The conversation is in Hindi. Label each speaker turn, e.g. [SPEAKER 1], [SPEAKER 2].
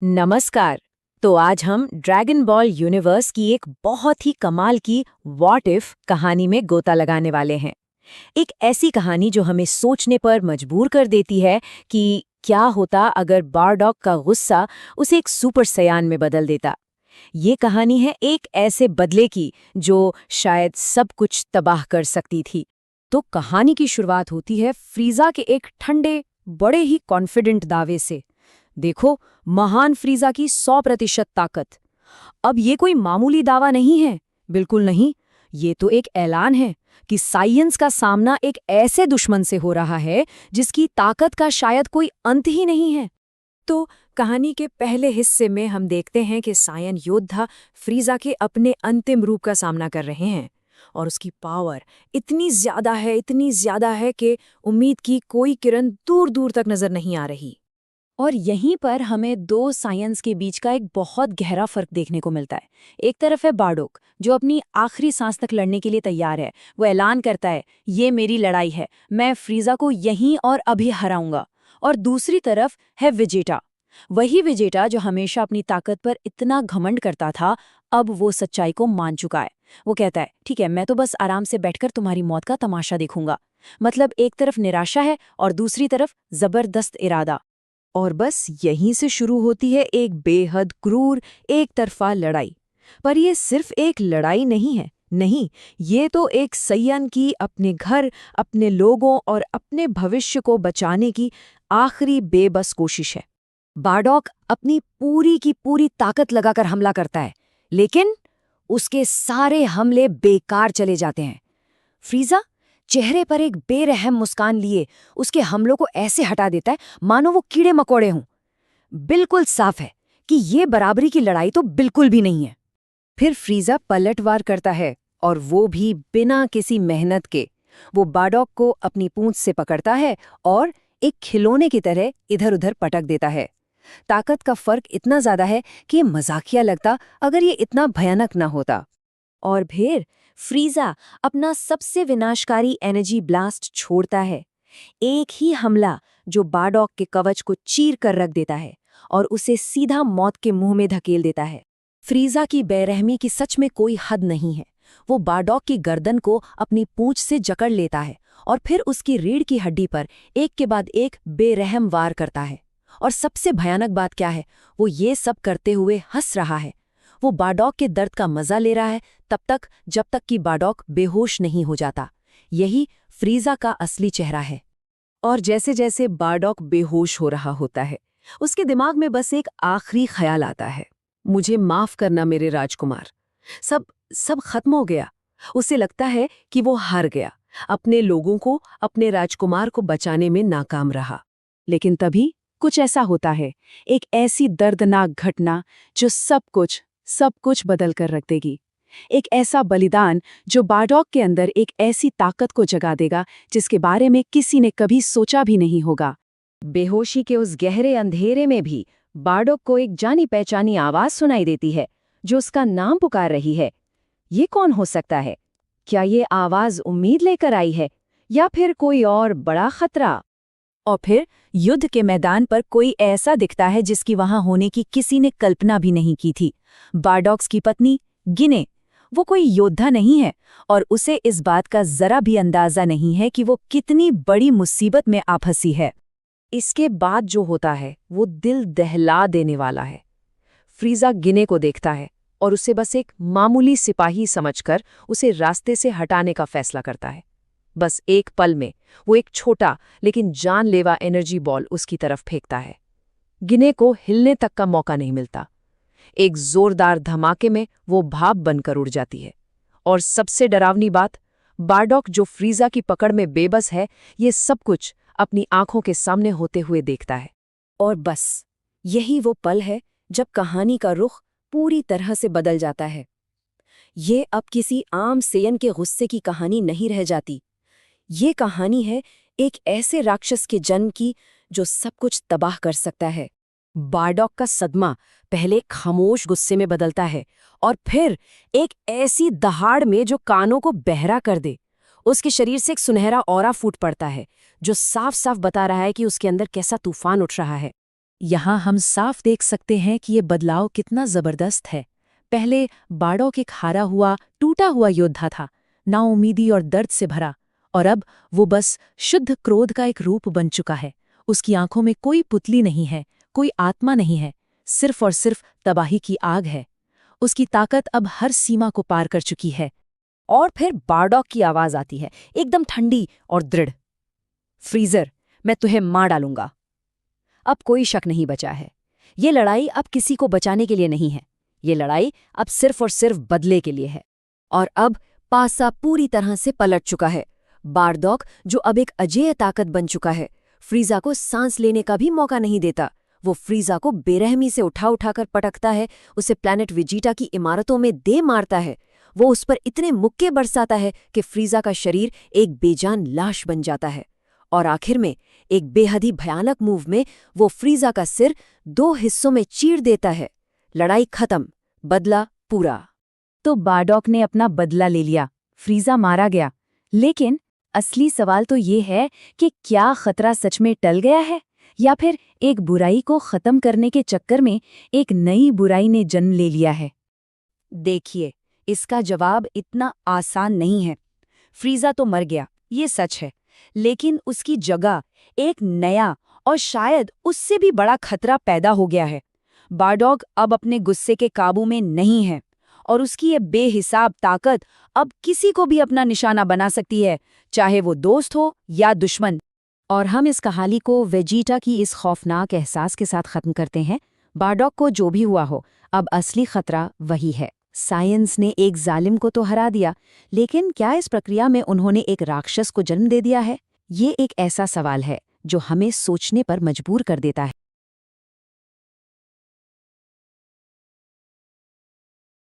[SPEAKER 1] नमस्कार। तो आज हम ड्रैगन बॉल यूनिवर्स की एक बहुत ही कमाल की व्हाट इफ कहानी में गोता लगाने वाले हैं। एक ऐसी कहानी जो हमें सोचने पर मजबूर कर देती है कि क्या होता अगर बारडॉग का गुस्सा उसे एक सुपर सयान में बदल देता। ये कहानी है एक ऐसे बदले की जो शायद सब कुछ तबाह कर सकती थी। तो कहानी की शुरुआत होती है फ्रीजा के एक ठंडे, बड़े ही कॉन्फिडेंट दावे से। देखो, महान फ्रीजा की 100% ताकत। अब ये कोई मामूली दावा नहीं है, बिल्कुल नहीं। ये तो एक ऐलान है कि साइंस का सामना एक ऐसे दुश्मन से हो रहा है जिसकी ताकत का शायद कोई अंत ही नहीं है। तो कहानी के पहले हिस्से में हम देखते हैं कि सायन योद्धा फ्रीजा के अपने अंतिम रूप का सामना कर रहे हैं और उसकी पावर इतनी ज्यादा है कि उम्मीद की कोई किरण दूर दूर तक नजर नहीं आ रही। और यहीं पर हमें दो साइंस के बीच का एक बहुत गहरा फर्क देखने को मिलता है। एक तरफ है बारडोक, जो अपनी आखिरी सांस तक लड़ने के लिए तैयार है। वो ऐलान करता है, ये मेरी लड़ाई है, मैं फ्रीजा को यहीं और अभी हराऊंगा। और दूसरी तरफ है विजेटा, वही विजेटा जो हमेशा अपनी ताकत पर इतना घमंड करता था, अब वो सच्चाई को मान चुका है। वो कहता है, ठीक है, मैं तो बस आराम से बैठकर तुम्हारी मौत का तमाशा देखूंगा। मतलब एक तरफ निराशा है और दूसरी तरफ जबरदस्त इरादा। और बस यहीं से शुरू होती है एक बेहद क्रूर एक तरफा लड़ाई। पर ये सिर्फ एक लड़ाई नहीं है, नहीं, ये तो एक सैयन की अपने घर, अपने लोगों और अपने भविष्य को बचाने की आखिरी बेबस कोशिश है। बारडॉक अपनी पूरी की पूरी ताकत लगाकर हमला करता है, लेकिन उसके सारे हमले बेकार चले जाते हैं। फ्रीजा चेहरे पर एक बेरहम मुस्कान लिए उसके हमलों को ऐसे हटा देता है मानो वो कीड़े मकोड़े हों। बिल्कुल साफ है कि ये बराबरी की लड़ाई तो बिल्कुल भी नहीं है। फिर फ्रीजा पलटवार करता है, और वो भी बिना किसी मेहनत के। वो बारडॉक को अपनी पूंछ से पकड़ता है और एक खिलौने की तरह इधर उधर पटक देता है। ताकत का फर्क इतना ज्यादा है कि ये मजाकिया लगता अगर ये इतना भयानक न होता। और फिर फ्रीजा अपना सबसे विनाशकारी एनर्जी ब्लास्ट छोड़ता है, एक ही हमला जो बारडॉक के कवच को चीर कर रख देता है और उसे सीधा मौत के मुंह में धकेल देता है। फ्रीजा की बेरहमी की सच में कोई हद नहीं है। वो बारडॉक की गर्दन को अपनी पूंछ से जकड़ लेता है और फिर उसकी रीढ़ की हड्डी पर एक के बाद एक बेरहम वार करता है। और सबसे भयानक बात क्या है, वो ये सब करते हुए हंस रहा है। वो बारडॉक के दर्द का मजा ले रहा है तब तक जब तक कि बारडॉक बेहोश नहीं हो जाता। यही फ्रीजा का असली चेहरा है। और जैसे जैसे बारडॉक बेहोश हो रहा होता है, उसके दिमाग में बस एक आखिरी ख्याल आता है, मुझे माफ करना मेरे राजकुमार। सब सब खत्म हो गया। उसे लगता है कि वो हार गया, अपने लोगों को, अपने राजकुमार को बचाने में नाकाम रहा। लेकिन तभी कुछ ऐसा होता है, एक ऐसी दर्दनाक घटना जो सब कुछ बदल कर रख देगी। एक ऐसा बलिदान जो बारडॉक के अंदर एक ऐसी ताकत को जगा देगा जिसके बारे में किसी ने कभी सोचा भी नहीं होगा। बेहोशी के उस गहरे अंधेरे में भी बारडॉक को एक जानी पहचानी आवाज सुनाई देती है जो उसका नाम पुकार रही है। ये कौन हो सकता है? क्या ये आवाज उम्मीद लेकर आई है या फिर कोई और बड़ा खतरा? और फिर युद्ध के मैदान पर कोई ऐसा दिखता है जिसकी वहां होने की किसी ने कल्पना भी नहीं की थी। बारडॉक्स की पत्नी गिने। वो कोई योद्धा नहीं है और उसे इस बात का जरा भी अंदाजा नहीं है कि वो कितनी बड़ी मुसीबत में आ फंसी है। इसके बाद जो होता है वो दिल दहला देने वाला है। फ्रीजा गिने को देखता है और उसे बस एक मामूली सिपाही समझकर उसे रास्ते से हटाने का फैसला करता है। बस एक पल में वो एक छोटा लेकिन जानलेवा एनर्जी बॉल उसकी तरफ फेंकता है। गिने को हिलने तक का मौका नहीं मिलता। एक जोरदार धमाके में वो भाप बनकर उड़ जाती है। और सबसे डरावनी बात, बारडॉक जो फ्रीजा की पकड़ में बेबस है, ये सब कुछ अपनी आंखों के सामने होते हुए देखता है। और बस यही वो पल है जब कहानी का रुख पूरी तरह से बदल जाता है। ये अब किसी आम सेयन के गुस्से की कहानी नहीं रह जाती। ये कहानी है एक ऐसे राक्षस के जन्म की जो सब कुछ तबाह कर सकता है। बारडॉक का सदमा पहले खामोश गुस्से में बदलता है और फिर एक ऐसी दहाड़ में जो कानों को बहरा कर दे। उसके शरीर से एक सुनहरा ऑरा फूट पड़ता है जो साफ साफ बता रहा है कि उसके अंदर कैसा तूफान उठ रहा है। यहाँ हम साफ देख सकते हैं कि ये बदलाव कितना जबरदस्त है। पहले बार्डॉक एक हारा हुआ, टूटा हुआ योद्धा था, नाउम्मीदी और दर्द से भरा, और अब वो बस शुद्ध क्रोध का एक रूप बन चुका है। उसकी आंखों में कोई पुतली नहीं है, कोई आत्मा नहीं है, सिर्फ और सिर्फ तबाही की आग है। उसकी ताकत अब हर सीमा को पार कर चुकी है।
[SPEAKER 2] और फिर बारडॉक की आवाज आती है, एकदम ठंडी और दृढ़। फ्रीजर, मैं तुझे मार डालूंगा। अब कोई शक नहीं बचा है। ये लड़ाई अब किसी को बचाने के लिए नहीं है। ये लड़ाई अब सिर्फ और सिर्फ बदले के लिए है। और अब पासा पूरी तरह से पलट चुका है। बारडॉक, जो अब एक अजेय ताकत बन चुका है, फ्रीजा को सांस लेने का भी मौका नहीं देता। वो फ्रीजा को बेरहमी से उठा उठाकर पटकता है, उसे प्लैनेट विजीटा की इमारतों में दे मारता है। वो उस पर इतने मुक्के बरसाता है कि फ्रीजा का शरीर एक बेजान लाश बन जाता है। और आखिर में एक बेहद ही भयानक मूव में वो फ्रीजा का सिर 2 हिस्सों में चीर देता है। लड़ाई खत्म, बदला पूरा।
[SPEAKER 1] तो बारडॉक ने अपना बदला ले लिया, फ्रीजा मारा गया। लेकिन असली सवाल तो ये है कि क्या खतरा सच में टल गया है, या फिर एक बुराई को खत्म करने के चक्कर में एक नई बुराई ने जन्म ले लिया है?
[SPEAKER 2] देखिए, इसका जवाब इतना आसान नहीं है। फ्रीजा तो मर गया, ये सच है, लेकिन उसकी जगह एक नया और शायद उससे भी बड़ा खतरा पैदा हो गया है। बारडॉक अब अपने गुस्से के काबू में नहीं है, और उसकी ये बेहिसाब ताकत अब किसी को भी अपना निशाना बना सकती है, चाहे वो दोस्त हो या दुश्मन। और हम इस कहानी को वेजीटा की इस खौफनाक एहसास के साथ खत्म करते हैं। बारडॉक को जो भी हुआ हो, अब असली खतरा वही है। साइंस ने एक जालिम को तो हरा दिया, लेकिन क्या इस प्रक्रिया में उन्होंने एक राक्षस को जन्म दे दिया है? ये एक ऐसा सवाल है जो हमें सोचने पर मजबूर कर देता है।